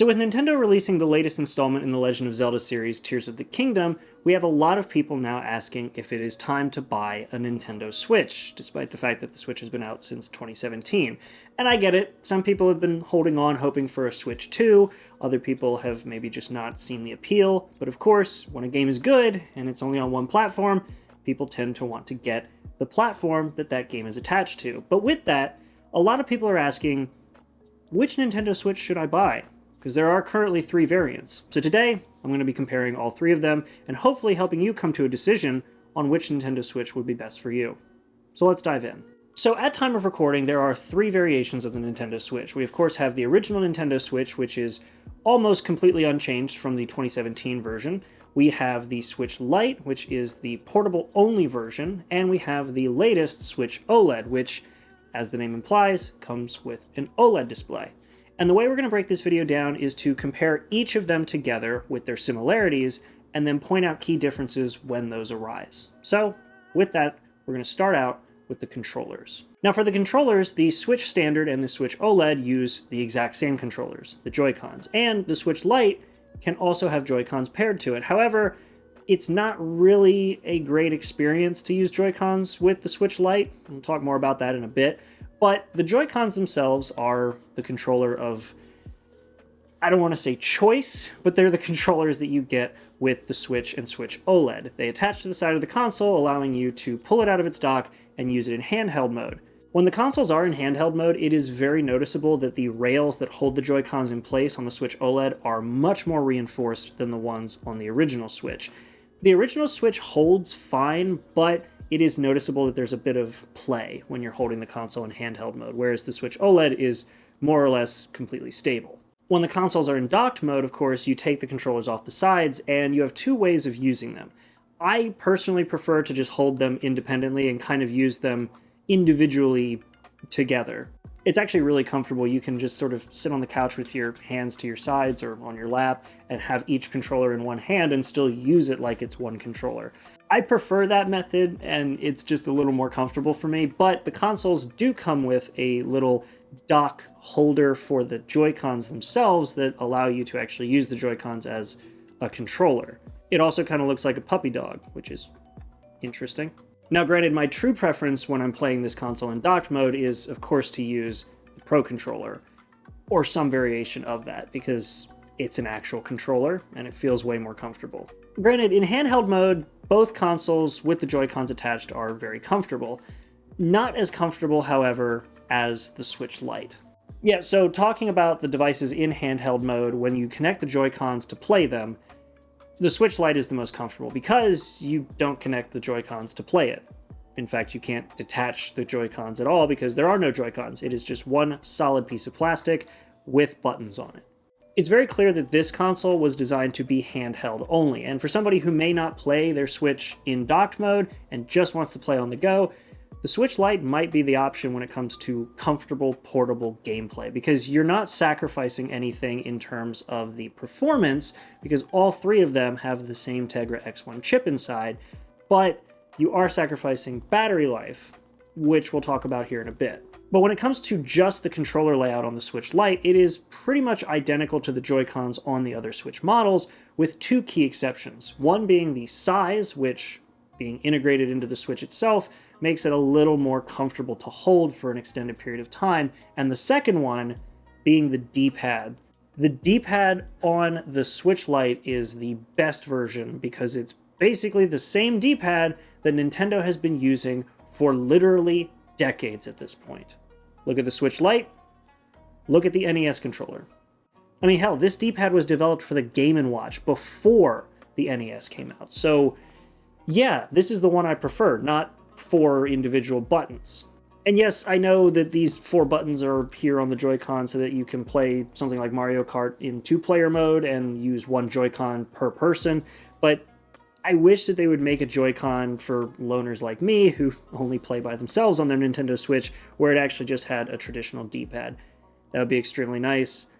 So with Nintendo releasing the latest installment in the Legend of Zelda series, Tears of the Kingdom, we have a lot of people now asking if it is time to buy a Nintendo Switch, despite the fact that the Switch has been out since 2017. And I get it, some people have been holding on hoping for a Switch 2, other people have maybe just not seen the appeal, but of course, when a game is good and it's only on one platform, people tend to want to get the platform that that game is attached to. But with that, a lot of people are asking, which Nintendo Switch should I buy? Because there are currently 3 variants. So today, I'm going to be comparing all 3 of them and hopefully helping you come to a decision on which Nintendo Switch would be best for you. So let's dive in. So at time of recording, there are 3 variations of the Nintendo Switch. We of course have the original Nintendo Switch, which is almost completely unchanged from the 2017 version. We have the Switch Lite, which is the portable-only version, and we have the latest Switch OLED, which, as the name implies, comes with an OLED display. And the way we're going to break this video down is to compare each of them together with their similarities, and then point out key differences when those arise. So, with that, we're going to start out with the controllers. Now for the controllers, the Switch Standard and the Switch OLED use the exact same controllers, the Joy-Cons, and the Switch Lite can also have Joy-Cons paired to it. However, it's not really a great experience to use Joy-Cons with the Switch Lite. We'll talk more about that in a bit. But the Joy-Cons themselves are the controller of, I don't want to say choice, but they're the controllers that you get with the Switch and Switch OLED. They attach to the side of the console, allowing you to pull it out of its dock and use it in handheld mode. When the consoles are in handheld mode, it is very noticeable that the rails that hold the Joy-Cons in place on the Switch OLED are much more reinforced than the ones on the original Switch. The original Switch holds fine, but it is noticeable that there's a bit of play when you're holding the console in handheld mode, whereas the Switch OLED is more or less completely stable. When the consoles are in docked mode, of course, you take the controllers off the sides, and you have 2 ways of using them. I personally prefer to just hold them independently and kind of use them individually together. It's actually really comfortable. You can just sort of sit on the couch with your hands to your sides or on your lap and have each controller in one hand and still use it like it's one controller. I prefer that method, and it's just a little more comfortable for me, but the consoles do come with a little dock holder for the Joy-Cons themselves that allow you to actually use the Joy-Cons as a controller. It also kind of looks like a puppy dog, which is interesting. Now granted, my true preference when I'm playing this console in docked mode is, of course, to use the Pro Controller, or some variation of that, because it's an actual controller, and it feels way more comfortable. Granted, in handheld mode, both consoles with the Joy-Cons attached are very comfortable. Not as comfortable, however, as the Switch Lite. Yeah, so talking about the devices in handheld mode, when you connect the Joy-Cons to play them, the Switch Lite is the most comfortable because you don't connect the Joy-Cons to play it. In fact, you can't detach the Joy-Cons at all because there are no Joy-Cons. It is just one solid piece of plastic with buttons on it. It's very clear that this console was designed to be handheld only, and for somebody who may not play their Switch in docked mode and just wants to play on the go, the Switch Lite might be the option when it comes to comfortable, portable gameplay, because you're not sacrificing anything in terms of the performance, because all 3 of them have the same Tegra X1 chip inside, but you are sacrificing battery life, which we'll talk about here in a bit. But when it comes to just the controller layout on the Switch Lite, it is pretty much identical to the Joy-Cons on the other Switch models, with 2 key exceptions. One being the size, which, being integrated into the Switch itself, makes it a little more comfortable to hold for an extended period of time, and the second one being the D-pad. The D-pad on the Switch Lite is the best version because it's basically the same D-pad that Nintendo has been using for literally decades at this point. Look at the Switch Lite, look at the NES controller. I mean, hell, this D-pad was developed for the Game & Watch before the NES came out, so yeah, this is the one I prefer, not 4 individual buttons. And yes, I know that these 4 buttons are here on the Joy-Con so that you can play something like Mario Kart in 2-player mode and use 1 Joy-Con per person, but I wish that they would make a Joy-Con for loners like me who only play by themselves on their Nintendo Switch, where it actually just had a traditional D-pad. That would be extremely nice.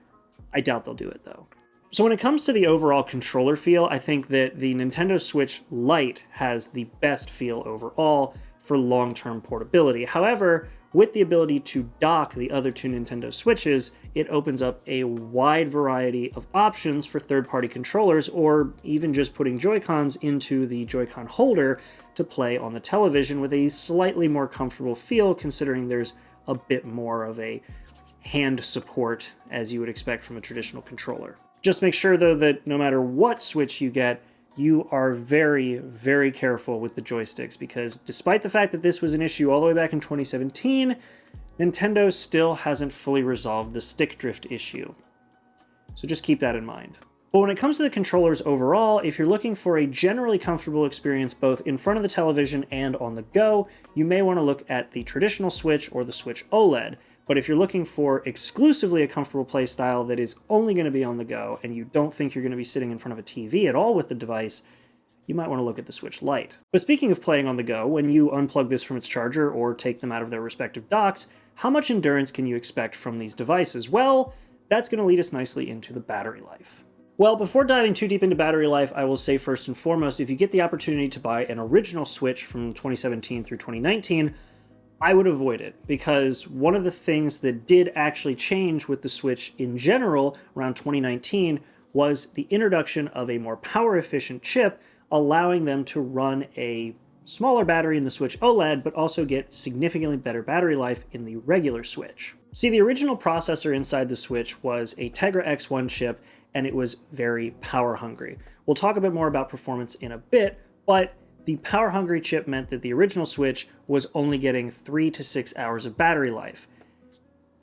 I doubt they'll do it, though. So when it comes to the overall controller feel, I think that the Nintendo Switch Lite has the best feel overall for long-term portability. However, with the ability to dock the other two Nintendo Switches, it opens up a wide variety of options for third-party controllers, or even just putting Joy-Cons into the Joy-Con holder to play on the television with a slightly more comfortable feel, considering there's a bit more of a hand support as you would expect from a traditional controller. Just make sure, though, that no matter what Switch you get, you are very, very careful with the joysticks, because despite the fact that this was an issue all the way back in 2017, Nintendo still hasn't fully resolved the stick drift issue. So just keep that in mind. But when it comes to the controllers overall, if you're looking for a generally comfortable experience both in front of the television and on the go, you may want to look at the traditional Switch or the Switch OLED. But if you're looking for exclusively a comfortable play style that is only going to be on the go, and you don't think you're going to be sitting in front of a TV at all with the device, you might want to look at the Switch Lite. But speaking of playing on the go, when you unplug this from its charger or take them out of their respective docks, how much endurance can you expect from these devices? Well, that's going to lead us nicely into the battery life. Well, before diving too deep into battery life, I will say first and foremost, if you get the opportunity to buy an original Switch from 2017 through 2019, I would avoid it, because one of the things that did actually change with the Switch in general around 2019 was the introduction of a more power-efficient chip, allowing them to run a smaller battery in the Switch OLED, but also get significantly better battery life in the regular Switch. See, the original processor inside the Switch was a Tegra X1 chip, and it was very power-hungry. We'll talk a bit more about performance in a bit, but the power-hungry chip meant that the original Switch was only getting 3 to 6 hours of battery life.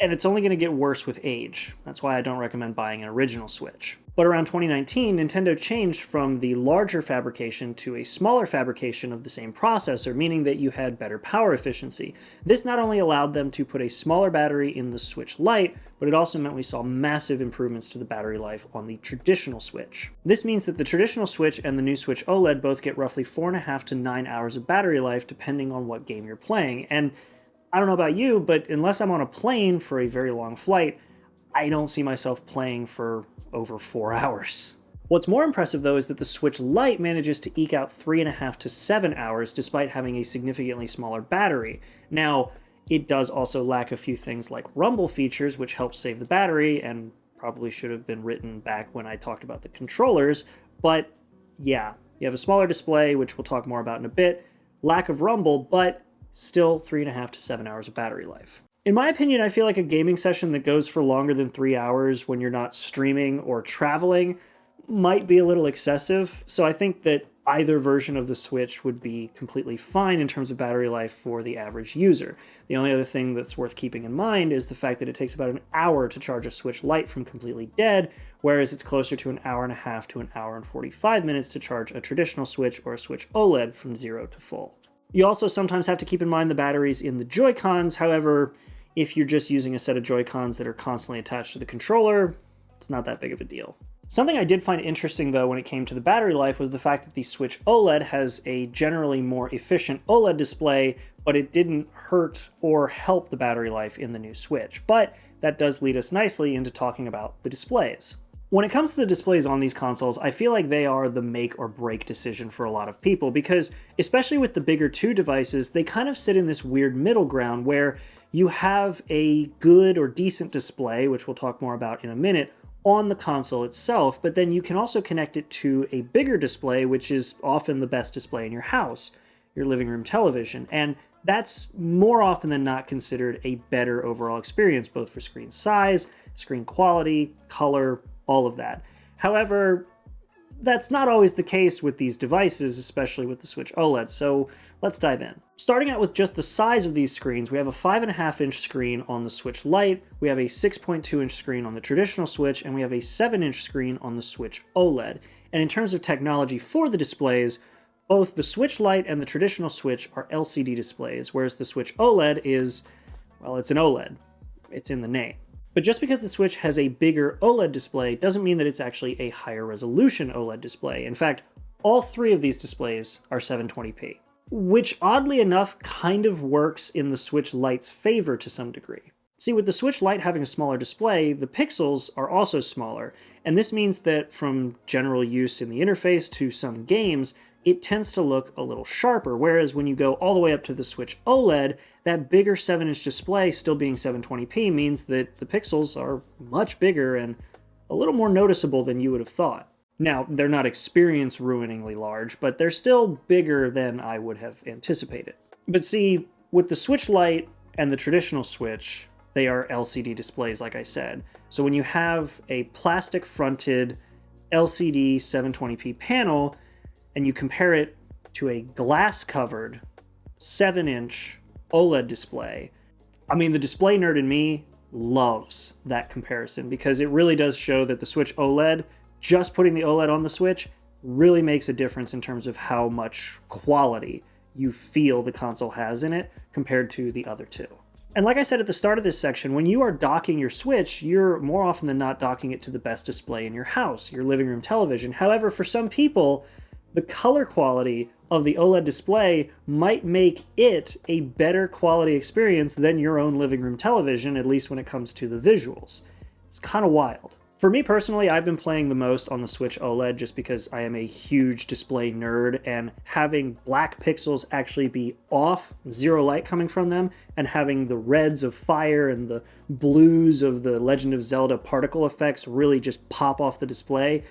And it's only going to get worse with age. That's why I don't recommend buying an original Switch. But around 2019, Nintendo changed from the larger fabrication to a smaller fabrication of the same processor, meaning that you had better power efficiency. This not only allowed them to put a smaller battery in the Switch Lite, but it also meant we saw massive improvements to the battery life on the traditional Switch. This means that the traditional Switch and the new Switch OLED both get roughly 4.5 to 9 hours of battery life, depending on what game you're playing. And I don't know about you, but unless I'm on a plane for a very long flight, I don't see myself playing for over 4 hours. What's more impressive, though, is that the Switch Lite manages to eke out 3.5 to 7 hours despite having a significantly smaller battery. Now, it does also lack a few things like rumble features, which help save the battery, and probably should have been written back when I talked about the controllers, but yeah, you have a smaller display, which we'll talk more about in a bit, lack of rumble, but still 3.5 to 7 hours of battery life. In my opinion, I feel like a gaming session that goes for longer than 3 hours when you're not streaming or traveling might be a little excessive, so I think that either version of the Switch would be completely fine in terms of battery life for the average user. The only other thing that's worth keeping in mind is the fact that it takes about an hour to charge a Switch Lite from completely dead, whereas it's closer to an hour and a half to an hour and 45 minutes to charge a traditional Switch or a Switch OLED from 0 to full. You also sometimes have to keep in mind the batteries in the Joy-Cons. However, if you're just using a set of Joy-Cons that are constantly attached to the controller, it's not that big of a deal. Something I did find interesting, though, when it came to the battery life was the fact that the Switch OLED has a generally more efficient OLED display, but it didn't hurt or help the battery life in the new Switch. But that does lead us nicely into talking about the displays. When it comes to the displays on these consoles, I feel like they are the make or break decision for a lot of people, because especially with the bigger two devices, they kind of sit in this weird middle ground where you have a good or decent display, which we'll talk more about in a minute, on the console itself, but then you can also connect it to a bigger display, which is often the best display in your house, your living room television, and that's more often than not considered a better overall experience, both for screen size, screen quality, color, all of that. However, that's not always the case with these devices, especially with the Switch OLED, so let's dive in. Starting out with just the size of these screens, we have a 5.5-inch screen on the Switch Lite, we have a 6.2-inch screen on the traditional Switch, and we have a 7-inch screen on the Switch OLED. And in terms of technology for the displays, both the Switch Lite and the traditional Switch are LCD displays, whereas the Switch OLED is, well, it's an OLED. It's in the name. But just because the Switch has a bigger OLED display doesn't mean that it's actually a higher resolution OLED display. In fact, all three of these displays are 720p, which oddly enough kind of works in the Switch Lite's favor to some degree. See, with the Switch Lite having a smaller display, the pixels are also smaller, and this means that from general use in the interface to some games, it tends to look a little sharper. Whereas when you go all the way up to the Switch OLED, that bigger 7-inch display still being 720p means that the pixels are much bigger and a little more noticeable than you would have thought. Now, they're not experience-ruiningly large, but they're still bigger than I would have anticipated. But see, with the Switch Lite and the traditional Switch, they are LCD displays, like I said. So when you have a plastic-fronted LCD 720p panel, and you compare it to a glass-covered 7-inch OLED display, I mean, the display nerd in me loves that comparison because it really does show that the Switch OLED, just putting the OLED on the Switch, really makes a difference in terms of how much quality you feel the console has in it compared to the other two. And like I said at the start of this section, when you are docking your Switch, you're more often than not docking it to the best display in your house, your living room television. However, for some people, the color quality of the OLED display might make it a better quality experience than your own living room television, at least when it comes to the visuals. It's kind of wild. For me personally, I've been playing the most on the Switch OLED just because I am a huge display nerd, and having black pixels actually be off, zero light coming from them, and having the reds of fire and the blues of the Legend of Zelda particle effects really just pop off the display,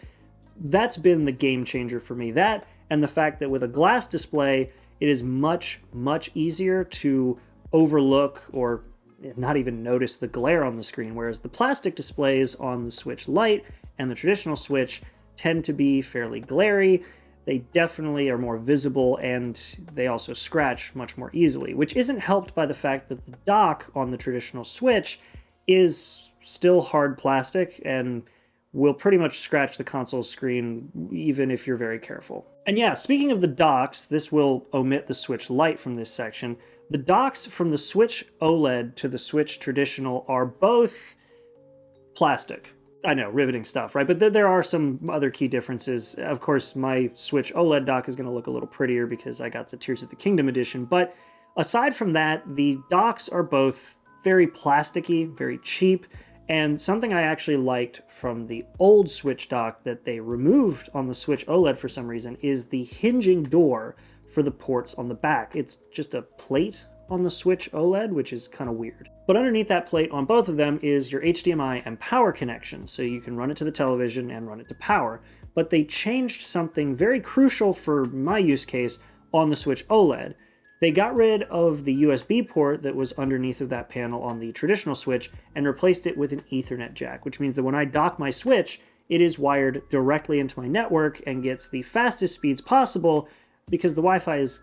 that's been the game changer for me. That, and the fact that with a glass display, it is much, much easier to overlook or not even notice the glare on the screen, whereas the plastic displays on the Switch Lite and the traditional Switch tend to be fairly glary. They definitely are more visible, and they also scratch much more easily, which isn't helped by the fact that the dock on the traditional Switch is still hard plastic and will pretty much scratch the console screen even if you're very careful. And yeah, speaking of the docks, this will omit the Switch Lite from this section. The docks from the Switch OLED to the Switch Traditional are both plastic. I know, riveting stuff, right? But there are some other key differences. Of course, my Switch OLED dock is going to look a little prettier because I got the Tears of the Kingdom edition. But aside from that, the docks are both very plasticky, very cheap. And something I actually liked from the old Switch dock that they removed on the Switch OLED for some reason is the hinging door for the ports on the back. It's just a plate on the Switch OLED, which is kind of weird. But underneath that plate on both of them is your HDMI and power connection, so you can run it to the television and run it to power. But they changed something very crucial for my use case on the Switch OLED. They got rid of the USB port that was underneath of that panel on the traditional Switch and replaced it with an Ethernet jack, which means that when I dock my Switch, it is wired directly into my network and gets the fastest speeds possible, because the Wi-Fi is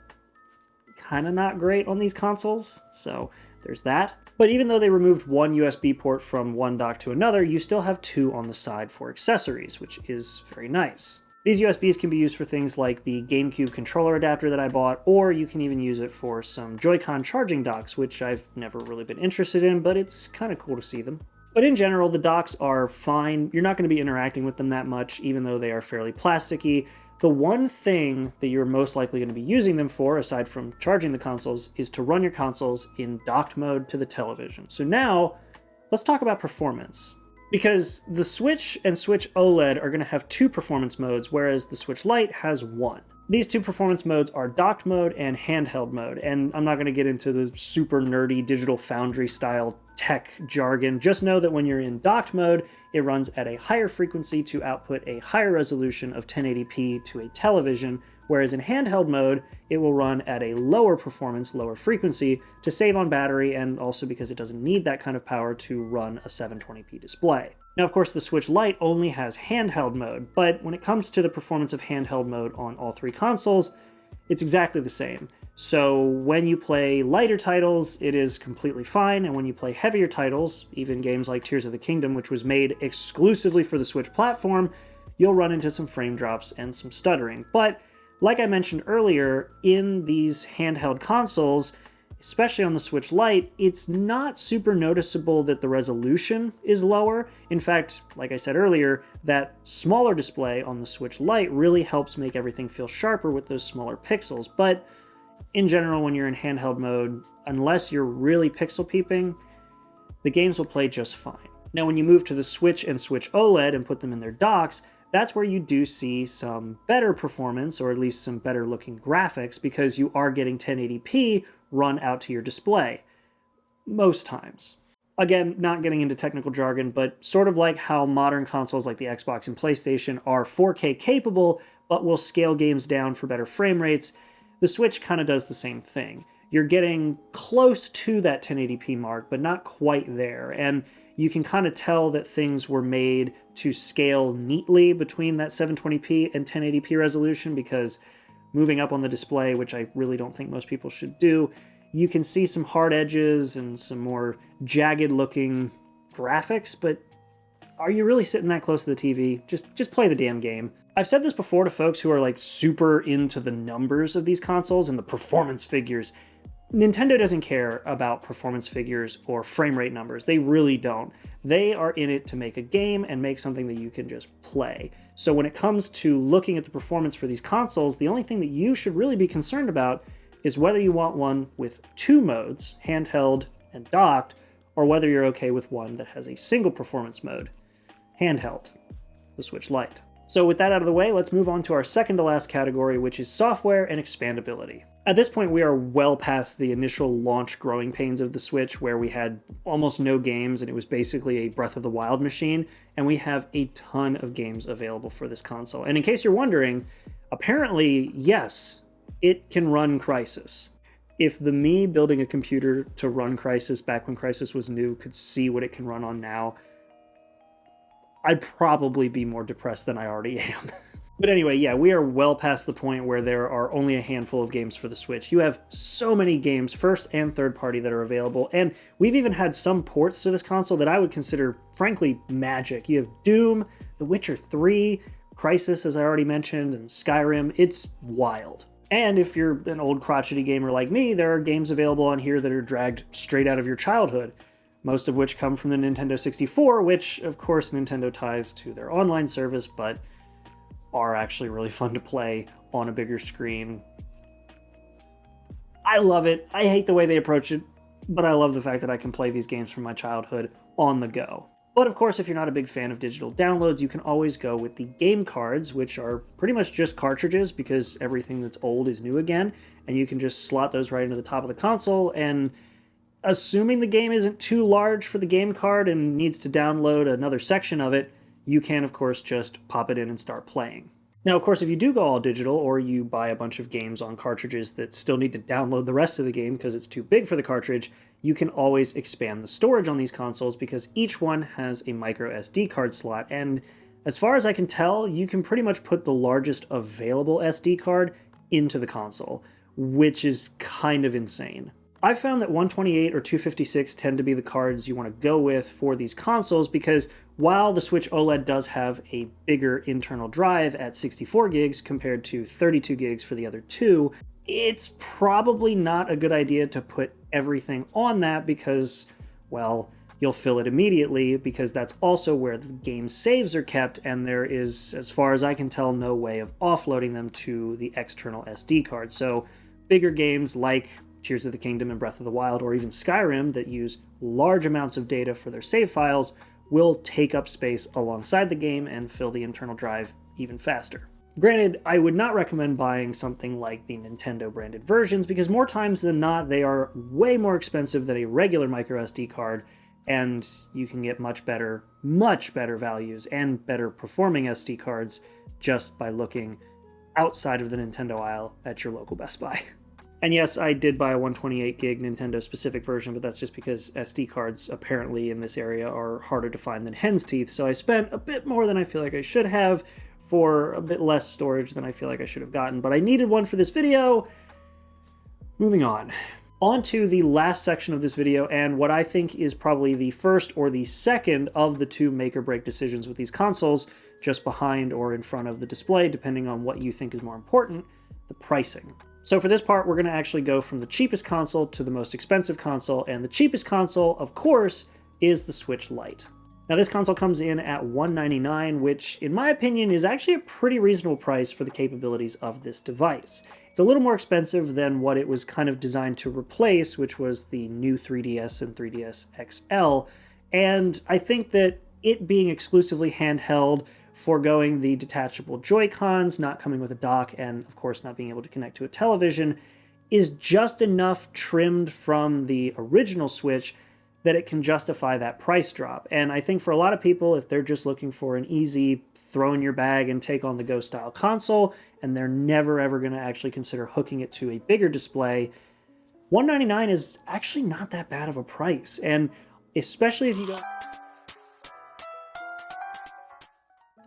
kind of not great on these consoles, so there's that. But even though they removed one USB port from one dock to another, you still have two on the side for accessories, which is very nice. These USBs can be used for things like the GameCube controller adapter that I bought, or you can even use it for some Joy-Con charging docks, which I've never really been interested in, but it's kind of cool to see them. But in general, the docks are fine. You're not going to be interacting with them that much, even though they are fairly plasticky. The one thing that you're most likely going to be using them for, aside from charging the consoles, is to run your consoles in docked mode to the television. So now, let's talk about performance. Because the Switch and Switch OLED are going to have two performance modes, whereas the Switch Lite has one. These two performance modes are docked mode and handheld mode, and I'm not going to get into the super nerdy Digital Foundry style tech jargon. Just know that when you're in docked mode, it runs at a higher frequency to output a higher resolution of 1080p to a television, whereas in handheld mode, it will run at a lower performance, lower frequency to save on battery, and also because it doesn't need that kind of power to run a 720p display. Now, of course, the Switch Lite only has handheld mode, but when it comes to the performance of handheld mode on all three consoles, it's exactly the same. So when you play lighter titles, it is completely fine, and when you play heavier titles, even games like Tears of the Kingdom, which was made exclusively for the Switch platform, you'll run into some frame drops and some stuttering. But like I mentioned earlier, in these handheld consoles, especially on the Switch Lite, it's not super noticeable that the resolution is lower. In fact, like I said earlier, that smaller display on the Switch Lite really helps make everything feel sharper with those smaller pixels. But in general, when you're in handheld mode, unless you're really pixel peeping, the games will play just fine. Now, when you move to the Switch and Switch OLED and put them in their docks, that's where you do see some better performance, or at least some better looking graphics, because you are getting 1080p run out to your display. Most times. Again, not getting into technical jargon, but sort of like how modern consoles like the Xbox and PlayStation are 4K capable, but will scale games down for better frame rates, the Switch kind of does the same thing. You're getting close to that 1080p mark, but not quite there. And you can kind of tell that things were made to scale neatly between that 720p and 1080p resolution, because moving up on the display, which I really don't think most people should do, you can see some hard edges and some more jagged looking graphics, but are you really sitting that close to the TV? Just play the damn game. I've said this before to folks who are like super into the numbers of these consoles and the performance figures. Nintendo doesn't care about performance figures or frame rate numbers. They really don't. They are in it to make a game and make something that you can just play. So when it comes to looking at the performance for these consoles, the only thing that you should really be concerned about is whether you want one with two modes, handheld and docked, or whether you're okay with one that has a single performance mode, handheld, the Switch Lite. So with that out of the way, let's move on to our second to last category, which is software and expandability. At this point, we are well past the initial launch growing pains of the Switch, where we had almost no games and it was basically a Breath of the Wild machine, and we have a ton of games available for this console. And in case you're wondering, apparently, yes, it can run Crysis. If the me building a computer to run Crysis back when Crysis was new could see what it can run on now, I'd probably be more depressed than I already am. But anyway, yeah, we are well past the point where there are only a handful of games for the Switch. You have so many games, first and third party, that are available, and we've even had some ports to this console that I would consider, frankly, magic. You have Doom, The Witcher 3, Crysis, as I already mentioned, and Skyrim. It's wild. And if you're an old crotchety gamer like me, there are games available on here that are dragged straight out of your childhood, most of which come from the Nintendo 64, which, of course, Nintendo ties to their online service, but are actually really fun to play on a bigger screen. I love it. I hate the way they approach it, but I love the fact that I can play these games from my childhood on the go. But of course, if you're not a big fan of digital downloads, you can always go with the game cards, which are pretty much just cartridges, because everything that's old is new again, and you can just slot those right into the top of the console, and assuming the game isn't too large for the game card and needs to download another section of it, you can, of course, just pop it in and start playing. Now, of course, if you do go all digital, or you buy a bunch of games on cartridges that still need to download the rest of the game because it's too big for the cartridge, you can always expand the storage on these consoles, because each one has a micro SD card slot, and as far as I can tell, you can pretty much put the largest available SD card into the console, which is kind of insane. I've found that 128 or 256 tend to be the cards you want to go with for these consoles, because while the Switch OLED does have a bigger internal drive at 64 gigs compared to 32 gigs for the other two, it's probably not a good idea to put everything on that, because, well, you'll fill it immediately, because that's also where the game saves are kept, and there is, as far as I can tell, no way of offloading them to the external SD card. So bigger games like Tears of the Kingdom and Breath of the Wild, or even Skyrim, that use large amounts of data for their save files, will take up space alongside the game and fill the internal drive even faster. Granted, I would not recommend buying something like the Nintendo branded versions, because more times than not, they are way more expensive than a regular microSD card, and you can get much better values and better performing SD cards just by looking outside of the Nintendo aisle at your local Best Buy. And yes, I did buy a 128 gig Nintendo specific version, but that's just because SD cards apparently in this area are harder to find than hen's teeth, so I spent a bit more than I feel like I should have for a bit less storage than I feel like I should have gotten, but I needed one for this video. Moving on. On to the last section of this video, and what I think is probably the first or the second of the two make or break decisions with these consoles, just behind or in front of the display, depending on what you think is more important, the pricing. So for this part, we're going to actually go from the cheapest console to the most expensive console, and the cheapest console, of course, is the Switch Lite. Now this console comes in at $199, which in my opinion is actually a pretty reasonable price for the capabilities of this device. It's a little more expensive than what it was kind of designed to replace, which was the new 3DS and 3DS XL, and I think that it being exclusively handheld foregoing the detachable Joy-Cons, not coming with a dock, and of course not being able to connect to a television, is just enough trimmed from the original Switch that it can justify that price drop. And I think for a lot of people, if they're just looking for an easy throw in your bag and take on the go style console, and they're never ever going to actually consider hooking it to a bigger display, $199 is actually not that bad of a price. And especially if you go...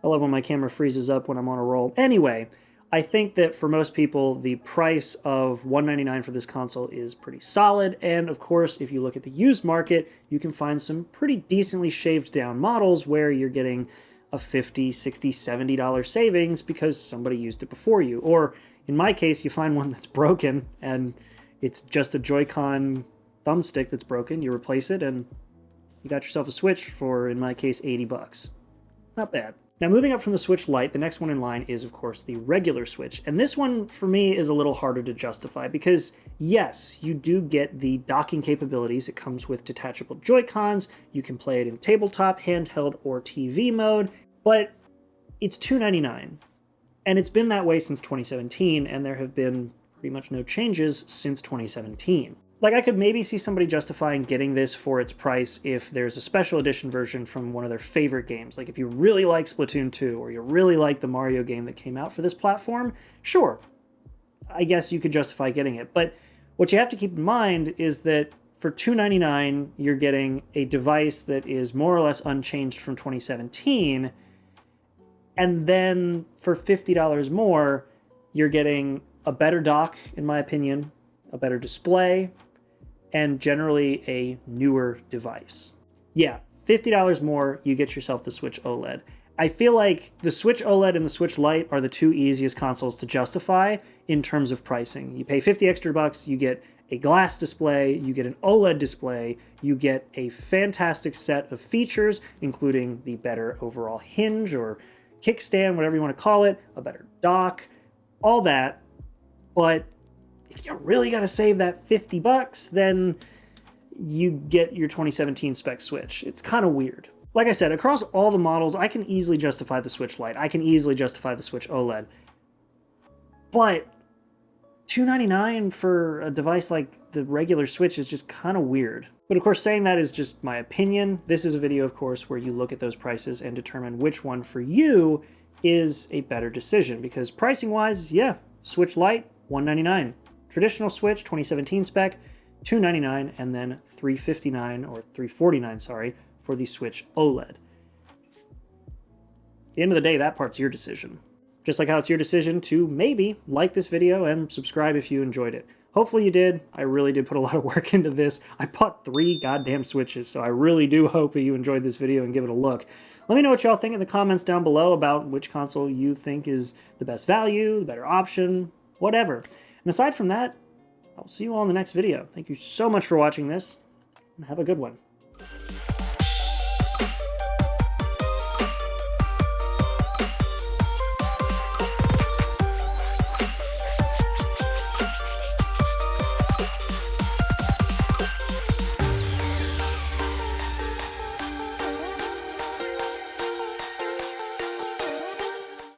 I love when my camera freezes up when I'm on a roll. Anyway, I think that for most people, the price of $199 for this console is pretty solid. And of course, if you look at the used market, you can find some pretty decently shaved down models where you're getting a $50, $60, $70 savings because somebody used it before you. Or in my case, you find one that's broken and it's just a Joy-Con thumbstick that's broken. You replace it and you got yourself a Switch for, in my case, 80 bucks. Not bad. Now, moving up from the Switch Lite, the next one in line is, of course, the regular Switch. And this one, for me, is a little harder to justify because, yes, you do get the docking capabilities. It comes with detachable Joy-Cons. You can play it in tabletop, handheld, or TV mode. But it's $299. And it's been that way since 2017, and there have been pretty much no changes since 2017. Like, I could maybe see somebody justifying getting this for its price if there's a special edition version from one of their favorite games. Like, if you really like Splatoon 2, or you really like the Mario game that came out for this platform, sure, I guess you could justify getting it. But what you have to keep in mind is that for $299, you're getting a device that is more or less unchanged from 2017, and then for $50 more, you're getting a better dock, in my opinion, a better display, and generally a newer device. Yeah, $50 more, you get yourself the Switch OLED. I feel like the Switch OLED and the Switch Lite are the two easiest consoles to justify in terms of pricing. You pay 50 extra bucks, you get a glass display, you get an OLED display, you get a fantastic set of features, including the better overall hinge or kickstand, whatever you want to call it, a better dock, all that. But if you really got to save that 50 bucks, then you get your 2017 spec Switch. It's kind of weird. Like I said, across all the models, I can easily justify the Switch Lite. I can easily justify the Switch OLED. But $299 for a device like the regular Switch is just kind of weird. But of course, saying that is just my opinion. This is a video, of course, where you look at those prices and determine which one for you is a better decision. Because pricing-wise, yeah, Switch Lite, $199. Traditional Switch, 2017 spec, $299, and then $359 or $349, sorry, for the Switch OLED. At the end of the day, that part's your decision. Just like how it's your decision to maybe like this video and subscribe if you enjoyed it. Hopefully you did. I really did put a lot of work into this. I bought 3 goddamn Switches, so I really do hope that you enjoyed this video and give it a look. Let me know what y'all think in the comments down below about which console you think is the best value, the better option, whatever. And aside from that, I'll see you all in the next video. Thank you so much for watching this, and have a good one.